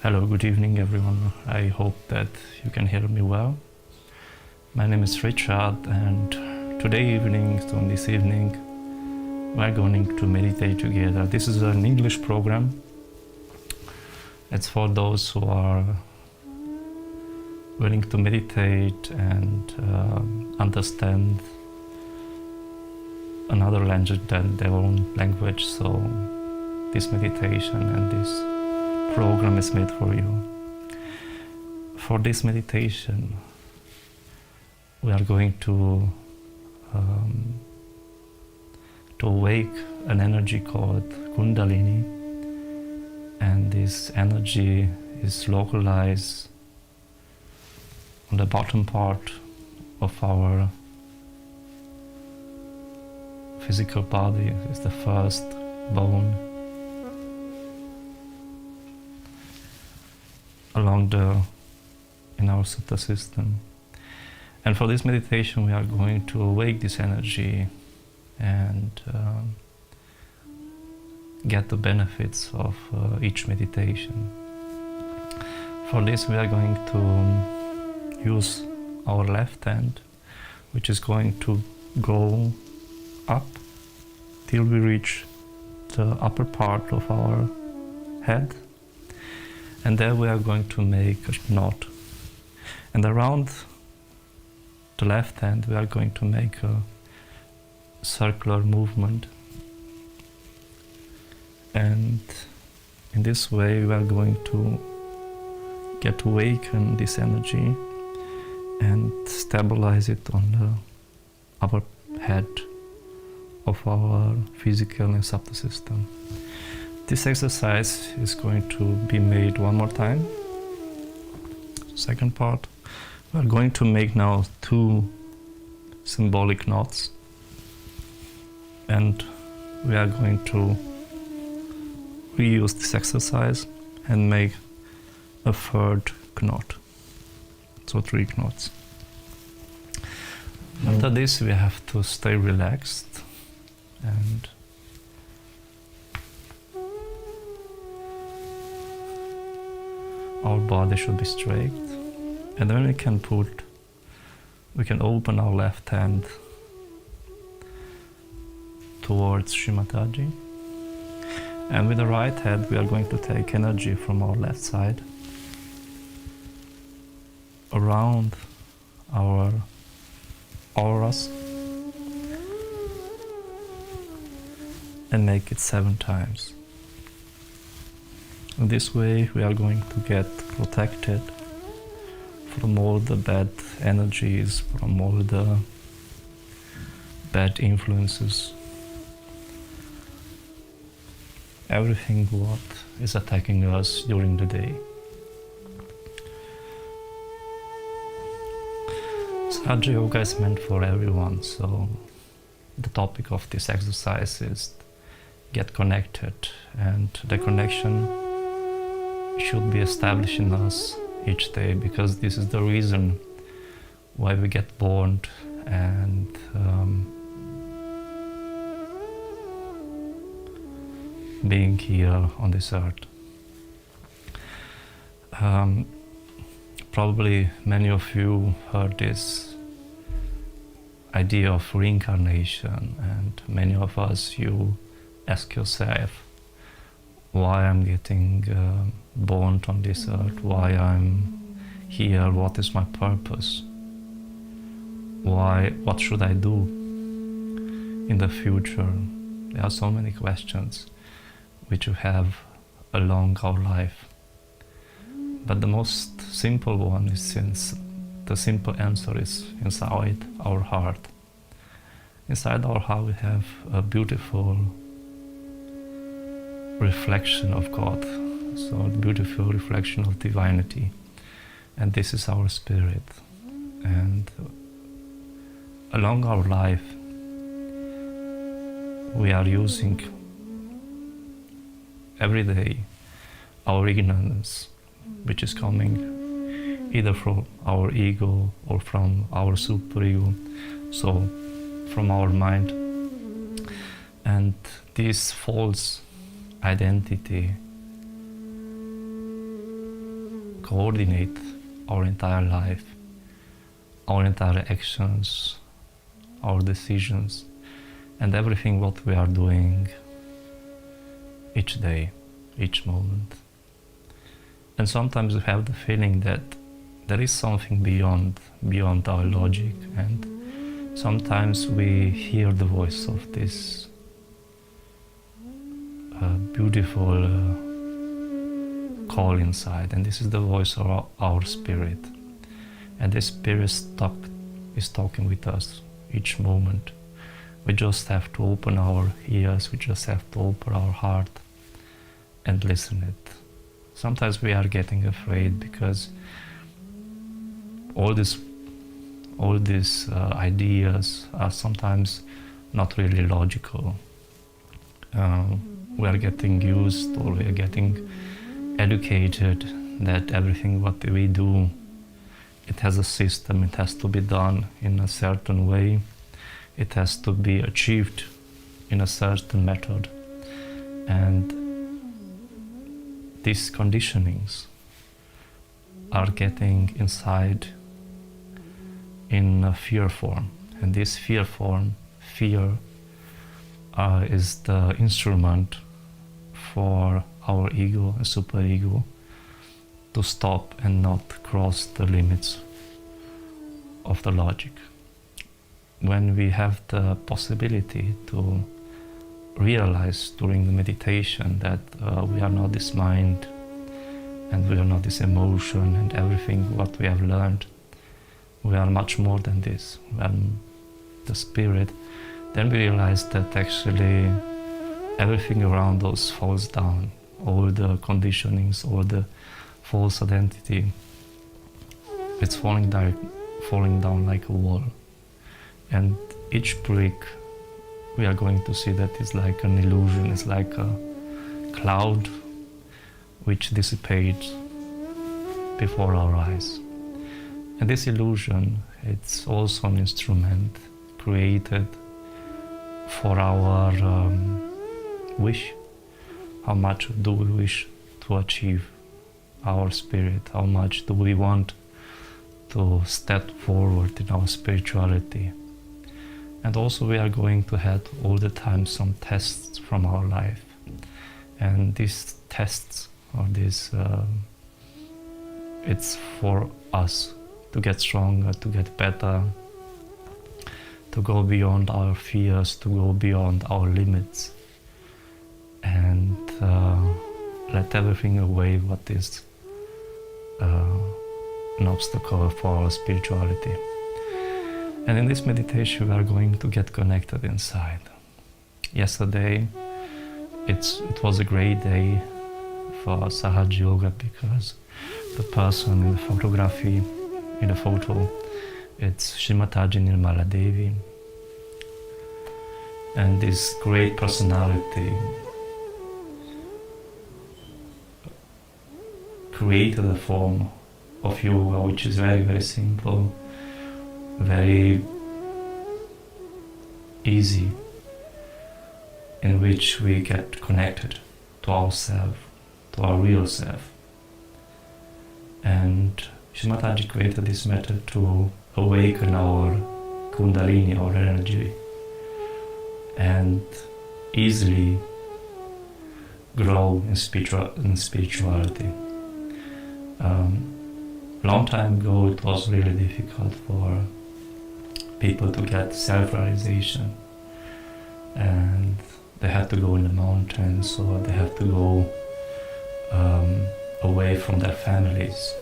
Hello, good evening everyone. I hope that you can hear me well. My name is Richard and today evening, so this evening, we're going to meditate together. This is an English program. It's for those who are willing to meditate and understand another language than their own language. So this meditation and this program is made for you. For this meditation, we are going to awake an energy called Kundalini, and this energy is localized on the bottom part of our physical body. It's the first bone along the in our Supta system. And for this meditation we are going to awake this energy and get the benefits of each meditation. For this we are going to use our left hand, which is going to go up till we reach the upper part of our head, and there we are going to make a knot, and around the left hand we are going to make a circular movement, and in this way we are going to get to awaken this energy and stabilize it on the upper head of our physical and Supta system. This exercise is going to be made one more time. Second part, we are going to make now 2 symbolic knots, and we are going to reuse this exercise and make a third knot. So 3 knots. After this we have to stay relaxed and our body should be straight, and then we can open our left hand towards Shrimataji, and with the right hand we are going to take energy from our left side around our auras and make it 7 times. In this way we are going to get protected from all the bad energies, from all the bad influences, everything what is attacking us during the day. So Raja Yoga is meant for everyone, so the topic of this exercise is get connected, and the connection should be established in us each day, because this is the reason why we get born and being here on this earth. Probably many of you heard this idea of reincarnation, and many of us, you ask yourself, why I'm getting born on this earth, why I'm here, what is my purpose, what should I do in the future? There are so many questions which you have along our life, but the most simple one is, since the simple answer is inside our heart. Inside our heart we have a beautiful reflection of God, so a beautiful reflection of divinity, and this is our spirit. And along our life we are using every day our ignorance, which is coming either from our ego or from our superego, so from our mind. And this false identity coordinate our entire life, our entire actions, our decisions, and everything what we are doing each day, each moment. And sometimes we have the feeling that there is something beyond our logic, and sometimes we hear the voice of this beautiful call inside, and this is the voice of our spirit, and this spirit is talking with us each moment. We just have to open our ears, we just have to open our heart and listen it. Sometimes we are getting afraid because all these ideas are sometimes not really logical. We are getting used, or we are getting educated that everything what we do it has a system, it has to be done in a certain way, it has to be achieved in a certain method. And these conditionings are getting inside in a fear form. And this fear form, fear, is the instrument for our ego and superego to stop and not cross the limits of the logic. When we have the possibility to realize during the meditation that we are not this mind and we are not this emotion and everything what we have learned, we are much more than this, we are the spirit, then we realize that actually everything around us falls down, all the conditionings, all the false identity, it's falling down like a wall. And each brick we are going to see that is like an illusion, it's like a cloud which dissipates before our eyes. And this illusion, it's also an instrument created for our wish. How much do we wish to achieve our spirit? How much do we want to step forward in our spirituality? And also we are going to have all the time some tests from our life. And these tests, or this, it's for us to get stronger, to get better, to go beyond our fears, to go beyond our limits, and let everything away what is an obstacle for our spirituality. And in this meditation we are going to get connected inside. Yesterday it was a great day for Sahaj Yoga because the person in the photography, in the photo, it's Srimataji Nirmala Devi. And this great personality created a form of yoga which is very, very simple, very easy, in which we get connected to ourselves, to our real self. And Srimataji created this method to awaken our Kundalini, our energy, and easily grow in spirituality. Long time ago it was really difficult for people to get self-realization, and they had to go in the mountains, or they had to go away from their families.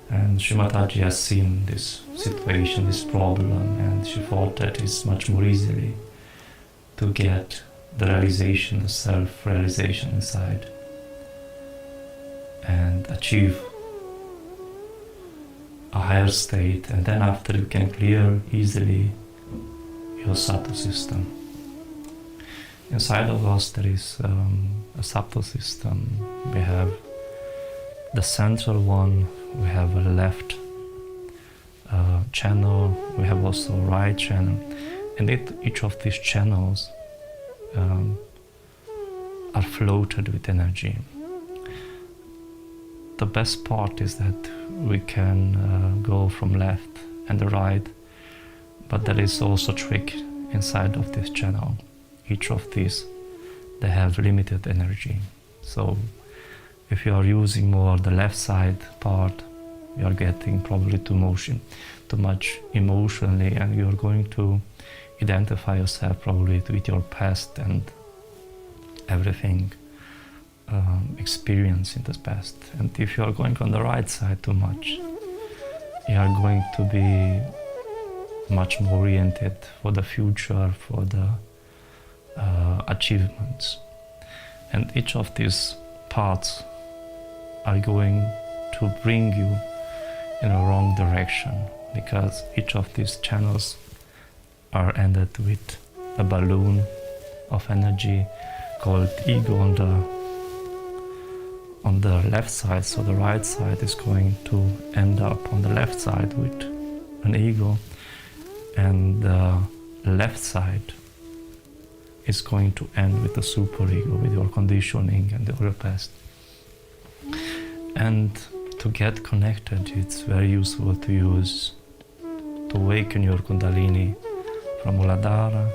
And Srimataji has seen this situation, this problem, and she thought that it's much more easily to get the realization, the self-realization inside, and achieve a higher state, and then after you can clear easily your subtle system. Inside of us there is a subtle system. We have the central one, we have a left channel, we have also a right channel, and each of these channels are floated with energy. The best part is that we can go from left and the right, but there is also a trick inside of this channel. Each of these, they have limited energy. So if you are using more the left side part, you are getting probably too much emotionally, and you are going to identify yourself probably with your past and everything experience in the past. And if you are going on the right side too much, you are going to be much more oriented for the future, for the achievements. And each of these parts are going to bring you in a wrong direction, because each of these channels are ended with a balloon of energy called ego on the left side, so the right side is going to end up on the left side with an ego, and the left side is going to end with the superego, with your conditioning and your past. And to get connected, it's very useful to awaken your Kundalini from Muladhara,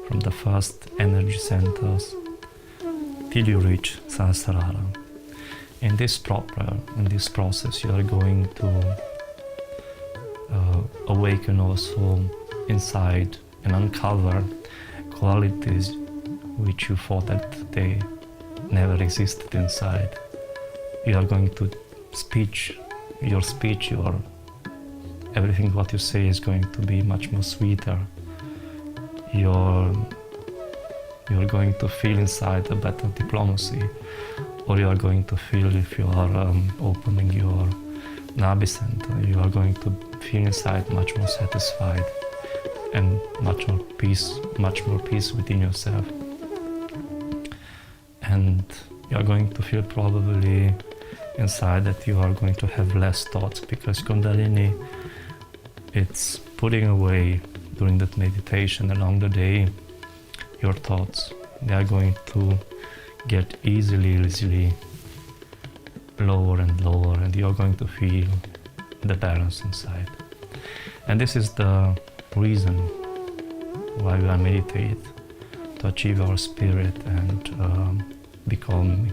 from the first energy centers, till you reach Sahasrara. In this process, you are going to awaken also inside and uncover qualities which you thought that they never existed inside. You are going to your everything what you say is going to be much more sweeter. You're going to feel inside a better diplomacy, or you are going to feel, if you are opening your Nabi center, you are going to feel inside much more satisfied and much more peace within yourself. And you are going to feel probably inside that you are going to have less thoughts, because Kundalini, it's putting away during that meditation along the day your thoughts. They are going to get easily lower and lower, and you are going to feel the balance inside. And this is the reason why we are meditate, to achieve our spirit and become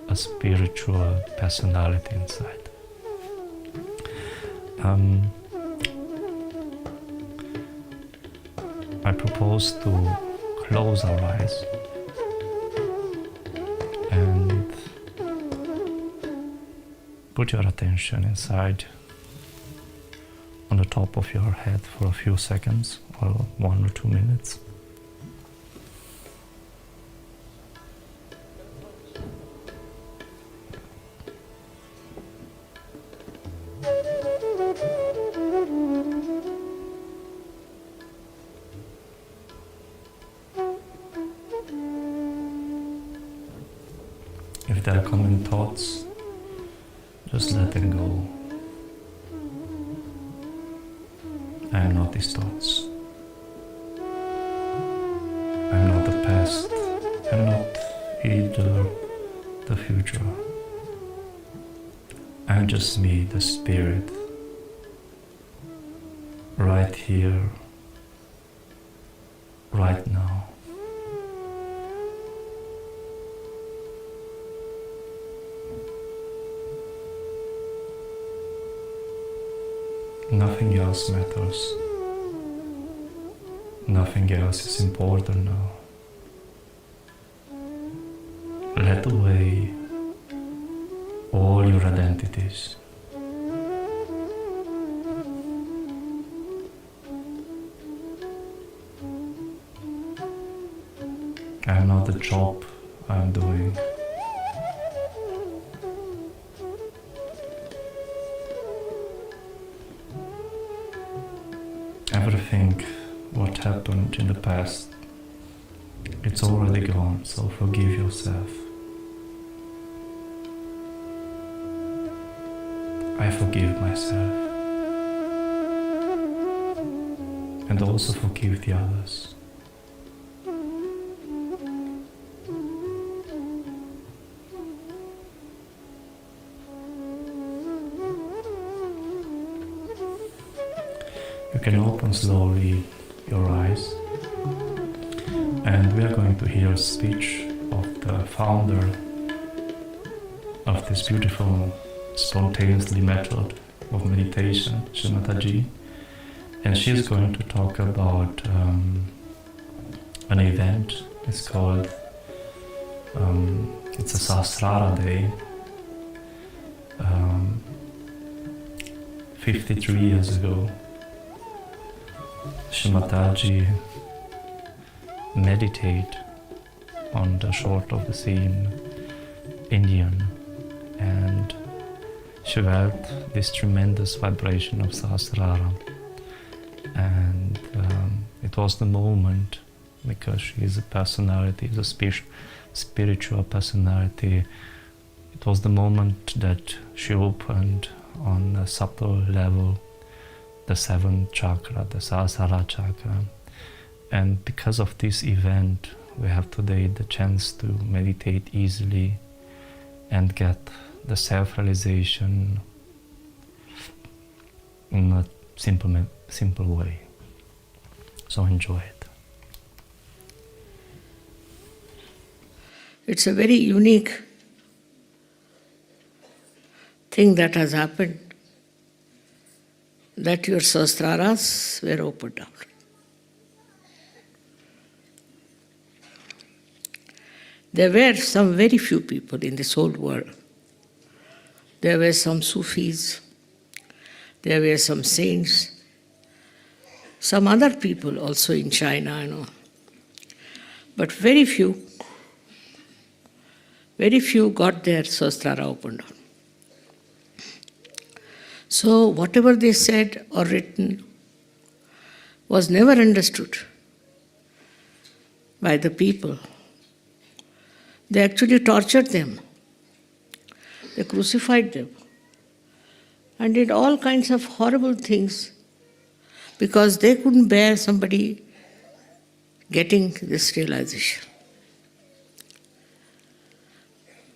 a spiritual personality inside. I propose to close our eyes and put your attention inside on the top of your head for a few seconds, or 1 or 2 minutes. If there are common thoughts, just let them go. I am not these thoughts. I am not the past. I am not either the future. I am just me, the spirit, right here, right now. Nothing else matters. Nothing else is important now. Let away all your identities. I am not the job I am doing. Everything what happened in the past, it's already gone, so forgive yourself. I forgive myself, and also forgive the others. You can open slowly your eyes, and we are going to hear a speech of the founder of this beautiful spontaneously method of meditation, Shri Mataji, and she is going to talk about an event. It's called it's a Sahasrara Day. 53 years ago, Shri Mataji meditate on the shore of the sea in Indian, and she felt this tremendous vibration of Sahasrara, and it was the moment, because she is a personality, is a spiritual personality. It was the moment that she opened on a subtle level the seventh chakra, the Sahasrara chakra. And because of this event, we have today the chance to meditate easily and get the self-realization in a simple way. So enjoy it. It's a very unique thing that has happened, that your sahasraras were opened out. There were some very few people in this whole world. There were some Sufis, there were some saints, some other people also in China, I know. But very few got their sahasrara opened out. So whatever they said or written was never understood by the people. They actually tortured them. They crucified them and did all kinds of horrible things because they couldn't bear somebody getting this realization.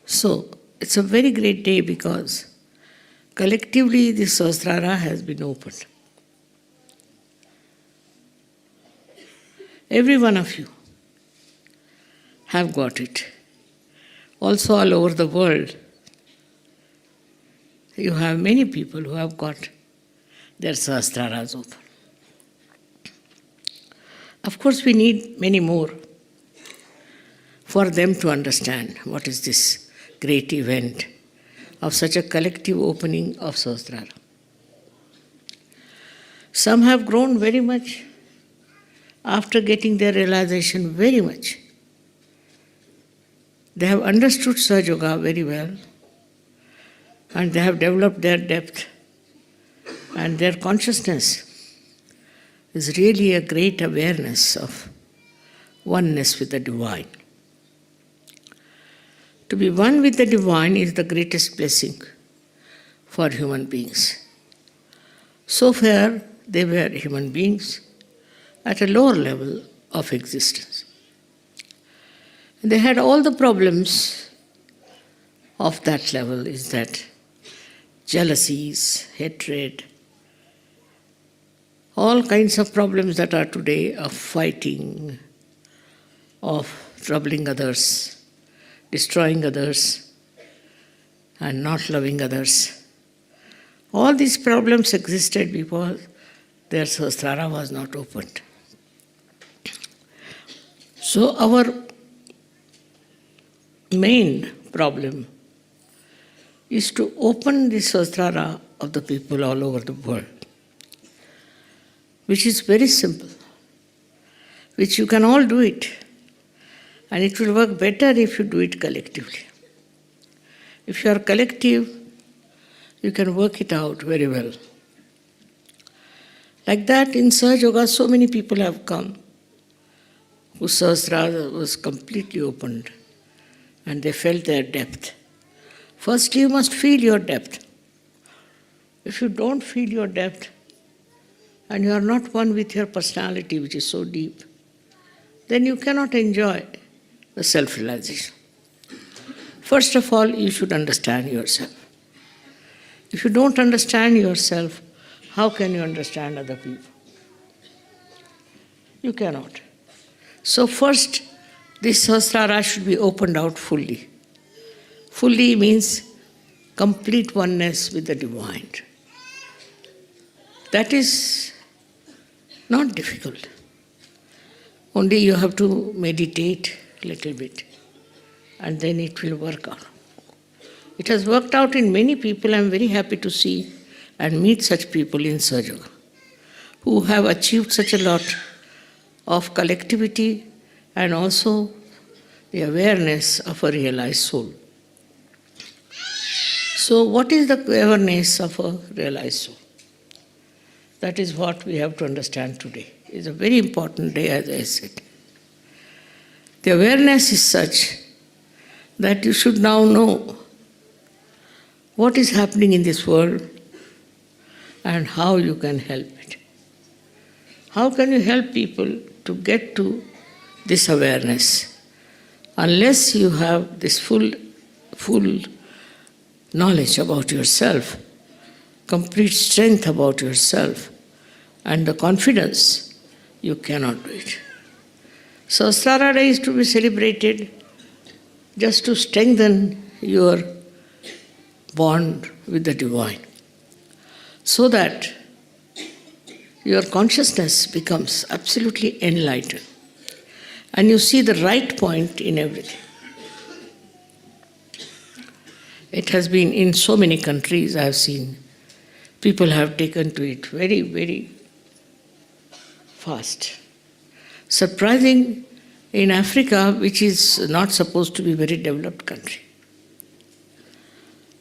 So it's a very great day because collectively the sahasrara has been opened. Every one of you have got it. Also all over the world, you have many people who have got their sahasraras open. Of course, we need many more for them to understand what is this great event of such a collective opening of sahasrara. Some have grown very much after getting their realization very much. They have understood Sahaja Yoga very well and they have developed their depth and their consciousness is really a great awareness of oneness with the Divine. To be one with the Divine is the greatest blessing for human beings. So far, they were human beings at a lower level of existence. They had all the problems of that level, is that jealousies, hatred, all kinds of problems that are today of fighting, of troubling others, destroying others, and not loving others. All these problems existed because their sahasrara was not opened. So our main problem is to open the sahasrara of the people all over the world, which is very simple, which you can all do it, and it will work better if you do it collectively. If you are collective, you can work it out very well. Like that, in Sahaja Yoga, so many people have come whose sahasrara was completely opened and they felt their depth. First, you must feel your depth. If you don't feel your depth, and you are not one with your personality, which is so deep, then you cannot enjoy the self-realization. First of all, you should understand yourself. If you don't understand yourself, how can you understand other people? You cannot. So first, this sahasrara should be opened out fully. Fully means complete oneness with the Divine. That is not difficult. Only you have to meditate a little bit and then it will work out. It has worked out in many people. I am very happy to see and meet such people in Sahaja Yoga who have achieved such a lot of collectivity and also the awareness of a realized soul. So what is the awareness of a realized soul? That is what we have to understand today. It's a very important day, as I said. The awareness is such that you should now know what is happening in this world and how you can help it. How can you help people to get to this awareness? Unless you have this full knowledge about yourself, complete strength about yourself, and the confidence, you cannot do it. Sahasrara Day is to be celebrated just to strengthen your bond with the divine, so that your consciousness becomes absolutely enlightened and you see the right point in everything. It has been in so many countries, I have seen people have taken to it very, very fast. Surprising in Africa, which is not supposed to be a very developed country,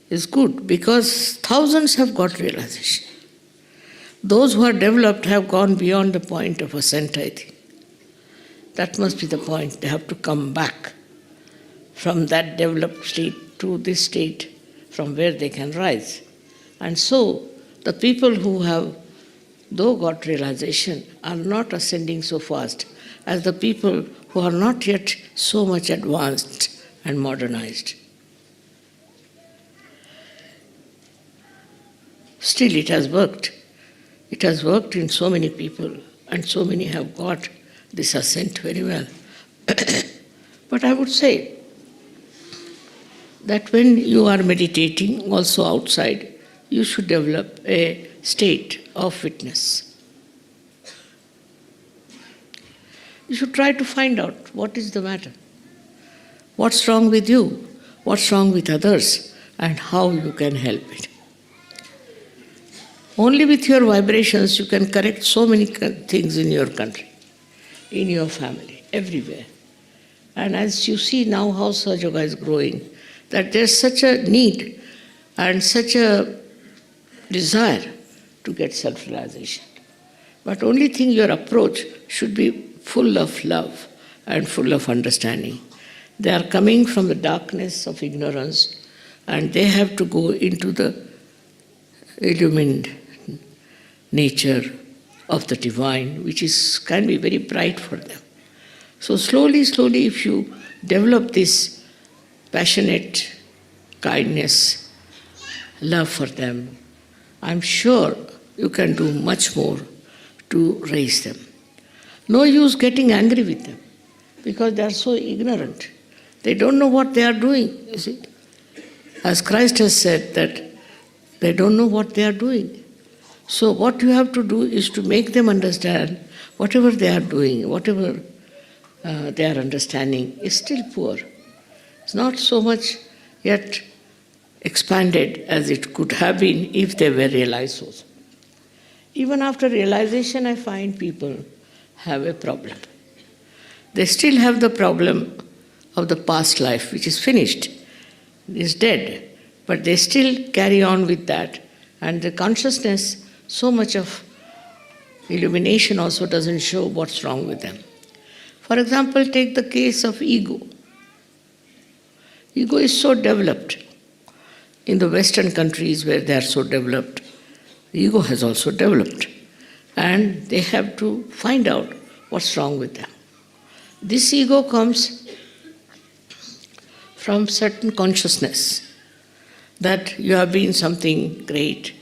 is good because thousands have got realization. Those who are developed have gone beyond the point of ascent, I think. That must be the point. They have to come back from that developed state to this state from where they can rise. And so, the people who have, though got realization, are not ascending so fast as the people who are not yet so much advanced and modernized. Still, it has worked. It has worked in so many people, and so many have got this ascent very well. But I would say that when you are meditating, also outside, you should develop a state of witness. You should try to find out what is the matter, what's wrong with you, what's wrong with others, and how you can help it. Only with your vibrations you can correct so many things in your country, in your family, everywhere. And as you see now how Sahaja Yoga is growing, that there's such a need and such a desire to get self-realization. But only thing, your approach should be full of love and full of understanding. They are coming from the darkness of ignorance and they have to go into the illumined nature of the divine, which can be very bright for them. So slowly, if you develop this passionate kindness, love for them, I'm sure you can do much more to raise them. No use getting angry with them, because they are so ignorant. They don't know what they are doing, you see. As Christ has said that they don't know what they are doing. So what you have to do is to make them understand whatever they are doing, whatever they are understanding is still poor. It's not so much yet expanded as it could have been if they were realized also. Even after realization, I find people have a problem. They still have the problem of the past life, which is finished, is dead, but they still carry on with that. And the consciousness, so much of illumination also doesn't show what's wrong with them. For example, take the case of ego. Ego is so developed. In the Western countries where they are so developed, ego has also developed. And they have to find out what's wrong with them. This ego comes from certain consciousness that you have been something great,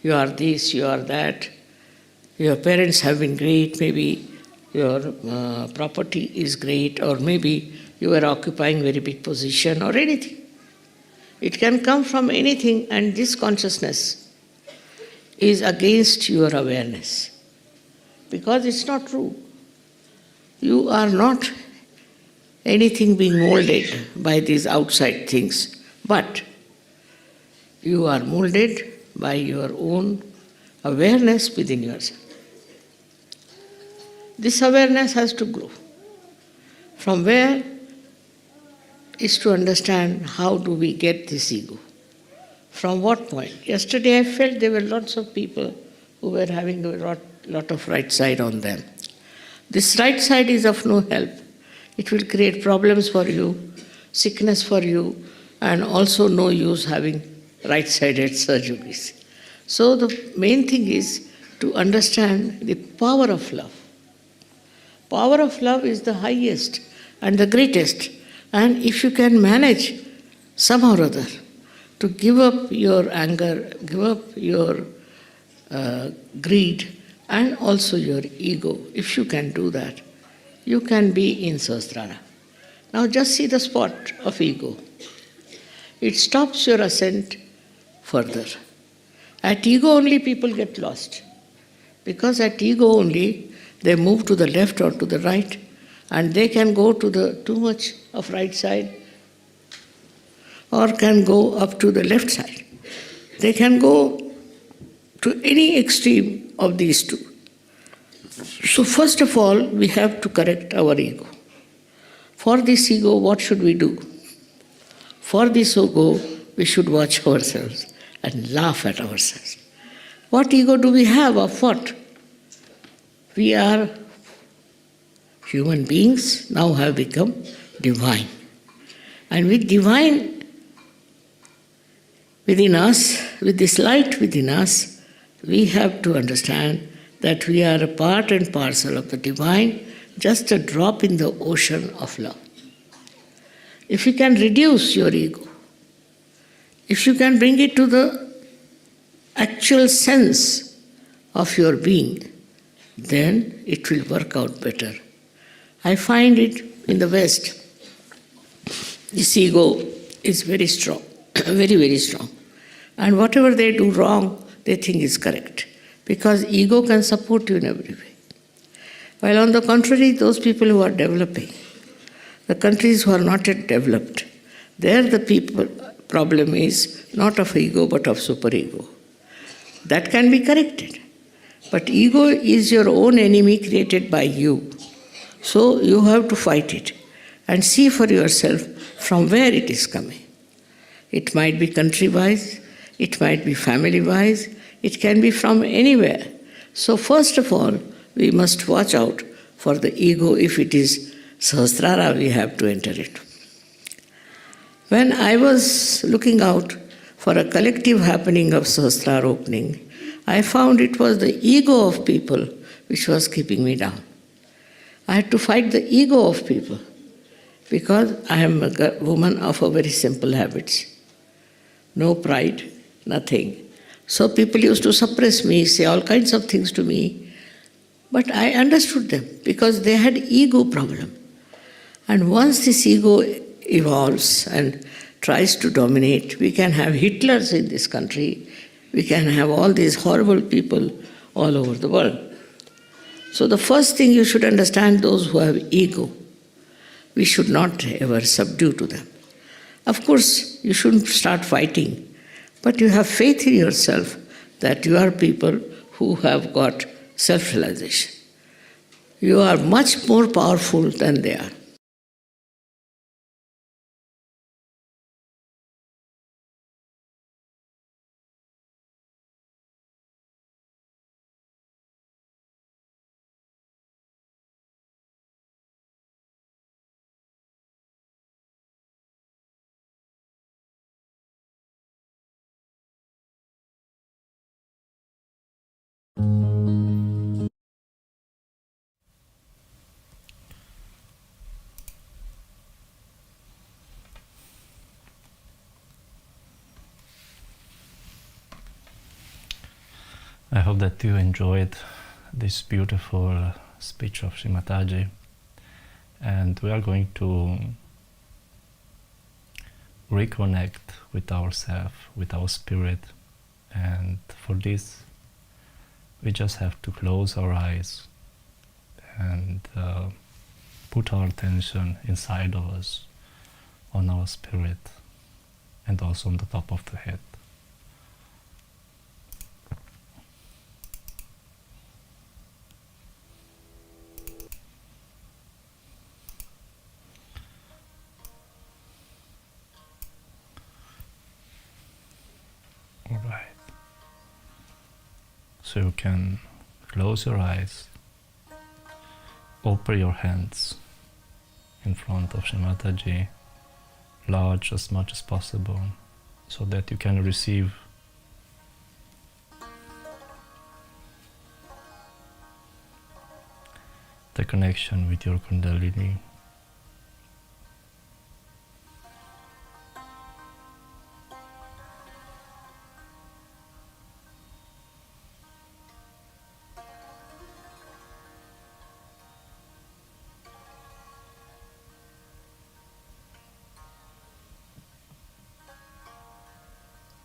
you are this, you are that, your parents have been great, maybe your property is great, or maybe you are occupying very big position or anything. It can come from anything, and this consciousness is against your awareness, because it's not true. You are not anything being molded by these outside things, but you are molded by your own awareness within yourself. This awareness has to grow. From where is to understand how do we get this ego. From what point? Yesterday I felt there were lots of people who were having a lot of right side on them. This right side is of no help. It will create problems for you, sickness for you, and also no use having right-sided Sahaja-yogis. So the main thing is to understand the power of love. Power of love is the highest and the greatest. And if you can manage somehow or other to give up your anger, give up your greed and also your ego, if you can do that, you can be in Sahasrara. Now just see the spot of ego. It stops your ascent further. At ego only people get lost. Because at ego only they move to the left or to the right, and they can go to the too much of right side or can go up to the left side. They can go to any extreme of these two. So first of all, we have to correct our ego. For this ego, what should we do? For this ego, we should watch ourselves and laugh at ourselves. What ego do we have of what? We are human beings, now have become divine. And with divine within us, with this light within us, we have to understand that we are a part and parcel of the divine, just a drop in the ocean of love. If you can reduce your ego, if you can bring it to the actual sense of your being, then it will work out better. I find it in the West, this ego is very strong, very, very strong. And whatever they do wrong, they think is correct. Because ego can support you in every way. While on the contrary, those people who are developing, the countries who are not yet developed, there the problem is not of ego but of superego. That can be corrected. But ego is your own enemy created by you. So you have to fight it and see for yourself from where it is coming. It might be country-wise, it might be family-wise, it can be from anywhere. So first of all, we must watch out for the ego. If it is Sahasrara, we have to enter it. When I was looking out for a collective happening of Sahasrara opening, I found it was the ego of people which was keeping me down. I had to fight the ego of people because I am a woman of a very simple habits. No pride, nothing. So people used to suppress me, say all kinds of things to me. But I understood them because they had ego problem. And once this ego evolves and tries to dominate, we can have Hitlers in this country, we can have all these horrible people all over the world. So the first thing you should understand, those who have ego, we should not ever subdue to them. Of course, you shouldn't start fighting, but you have faith in yourself that you are people who have got self-realization. You are much more powerful than they are. I hope that you enjoyed this beautiful speech of Sri Mataji, and we are going to reconnect with ourselves, with our spirit, and for this we just have to close our eyes and put our attention inside of us, on our spirit, and also on the top of the head. Alright. So you can close your eyes, open your hands in front of Sri Mataji, large as much as possible, so that you can receive the connection with your Kundalini.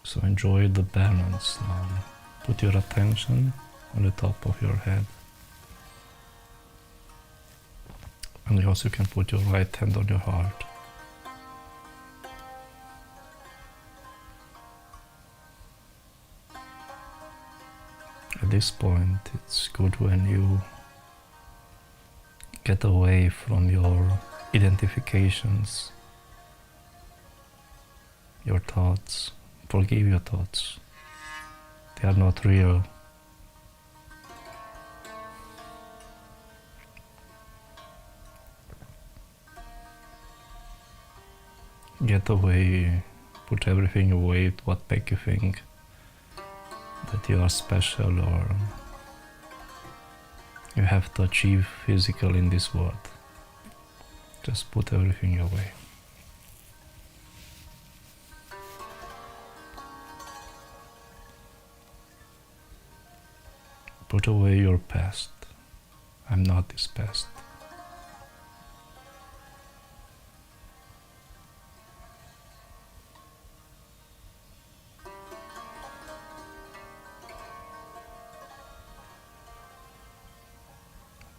So enjoy the balance now. Put your attention on the top of your head. And you also can put your right hand on your heart. At this point, it's good when you get away from your identifications, your thoughts. Forgive your thoughts. They are not real. Get away, put everything away, what makes you think that you are special or you have to achieve physical in this world. Just put everything away. Put away your past. I'm not this past.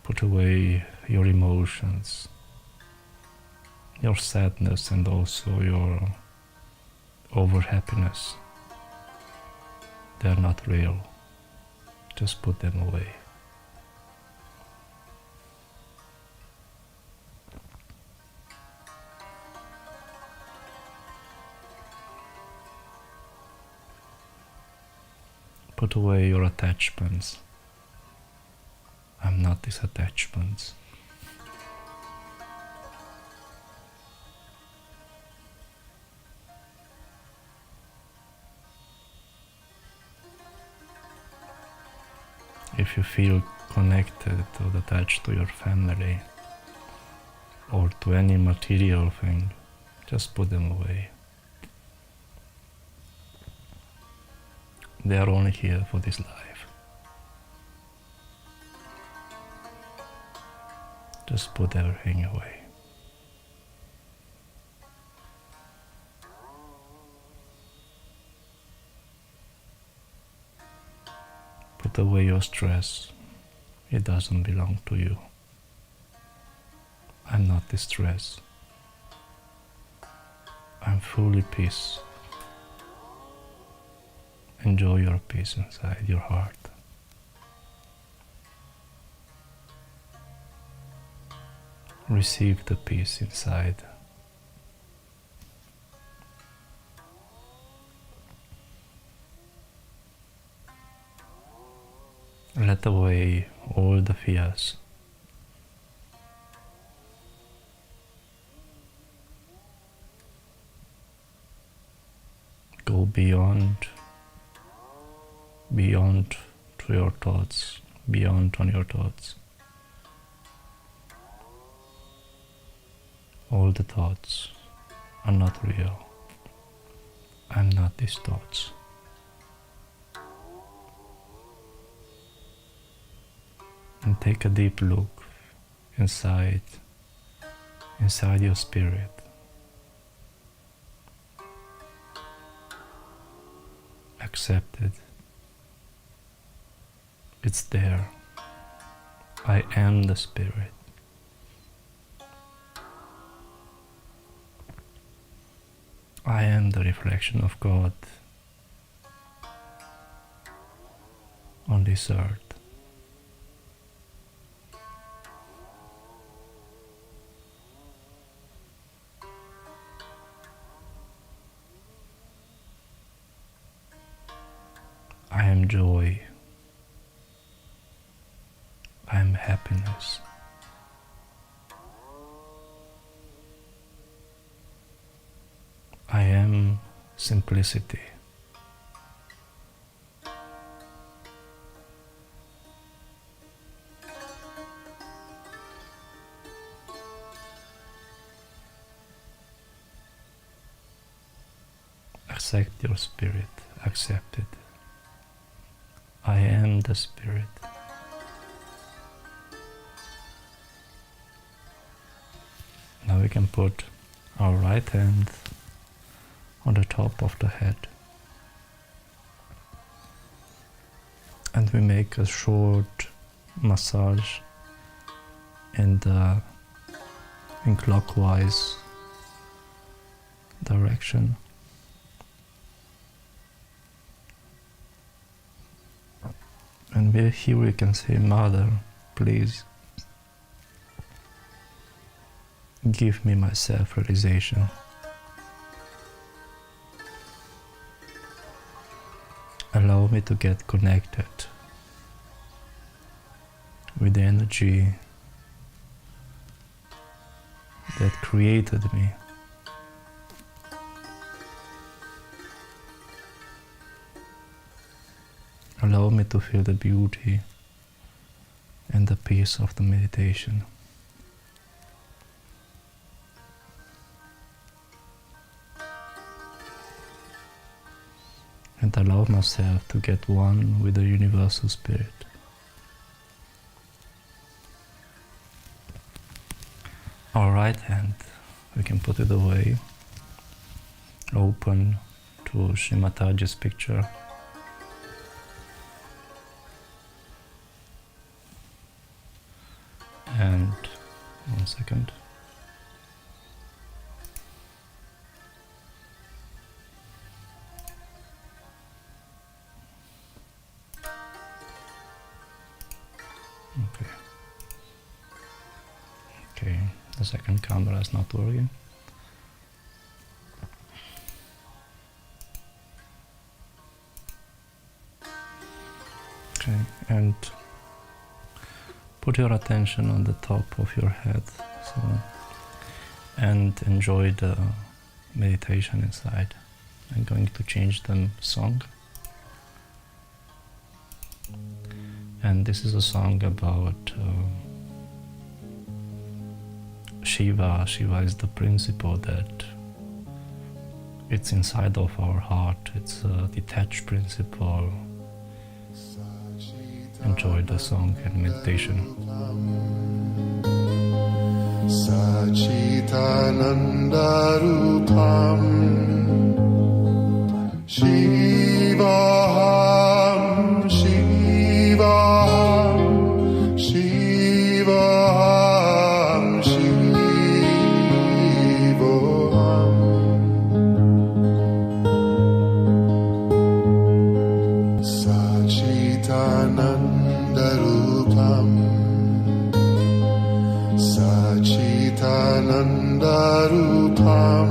Put away your emotions, your sadness, and also your over happiness. They are not real. Just put them away. Put away your attachments. I'm not these attachments. If you feel connected or attached to your family or to any material thing, just put them away. They are only here for this life. Just put everything away. Put away your stress. It doesn't belong to you. I'm not the stress. I'm fully peace. Enjoy your peace inside your heart. Receive the peace inside. Let away all the fears. Go beyond to your thoughts, beyond on your thoughts. All the thoughts are not real. I'm not these thoughts. And take a deep look inside your spirit. Accept it. It's there. I am the spirit. I am the reflection of God on this earth. I am joy. I am happiness. I am simplicity. Accept your spirit, accept it. I am the spirit. Now we can put our right hand on the top of the head. And we make a short massage in clockwise direction. And here we can say, Mother, please give me my self-realization. Allow me to get connected with the energy that created me. Allow me to feel the beauty and the peace of the meditation. And allow myself to get one with the universal spirit. Our right hand, we can put it away, open to Shri Mataji's picture. And 1 second. Okay, the second camera is not working. Okay, and put your attention on the top of your head, and enjoy the meditation inside. I'm going to change the song. And this is a song about Shiva. Shiva is the principle that it's inside of our heart. It's a detached principle. Enjoy the song and meditation. Sachitananda Rupam Shivaham Shivaham Shivaham Shivaham Sachitananda Rupam Sachitananda Rupam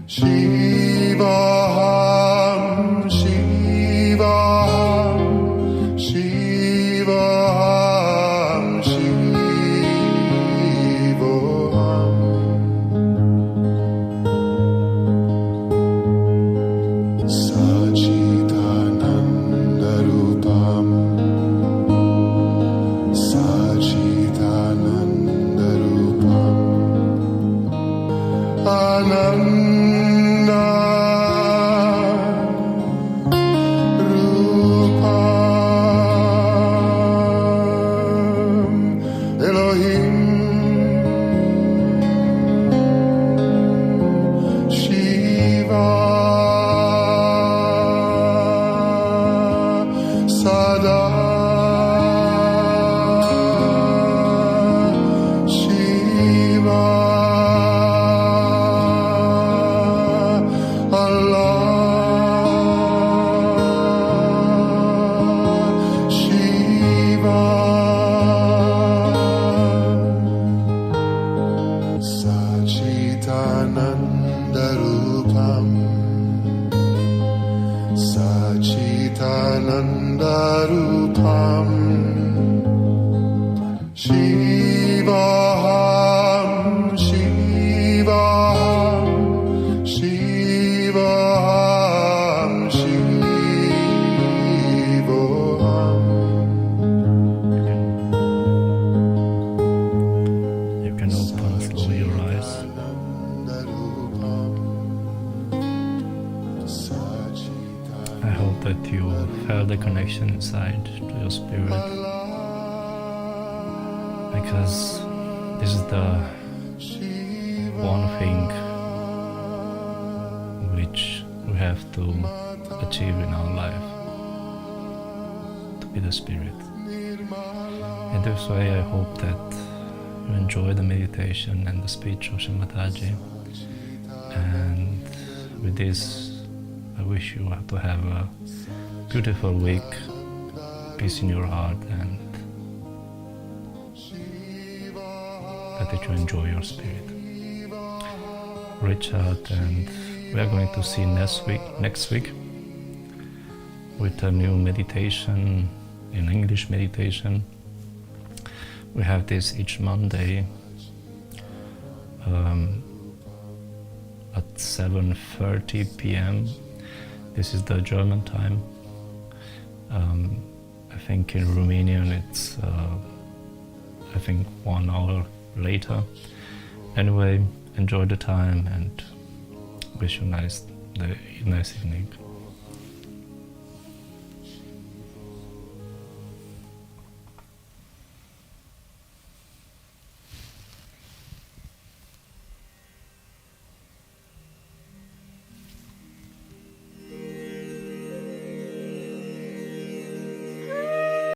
Shivaham Shivaham Shivaham Shivaham Sachitananda Rupam Sachitananda Rupam Ananda Rupam Elohim Shiva Sada Shiva Allah Shiva Sachitananda Rupam Sachitananda Rupam Shivaham Shivaham Shivaham spirit, because this is the one thing which we have to achieve in our life, to be the spirit. And this way I hope that you enjoy the meditation and the speech of Sri Mataji. And with this, I wish you to have a beautiful week, peace in your heart, and that you enjoy your spirit. Richard, and we are going to see next week with a new meditation, an English meditation. We have this each Monday at 7:30 p.m. This is the German time. I think in Romanian it's 1 hour later. Anyway, enjoy the time and wish you a nice evening.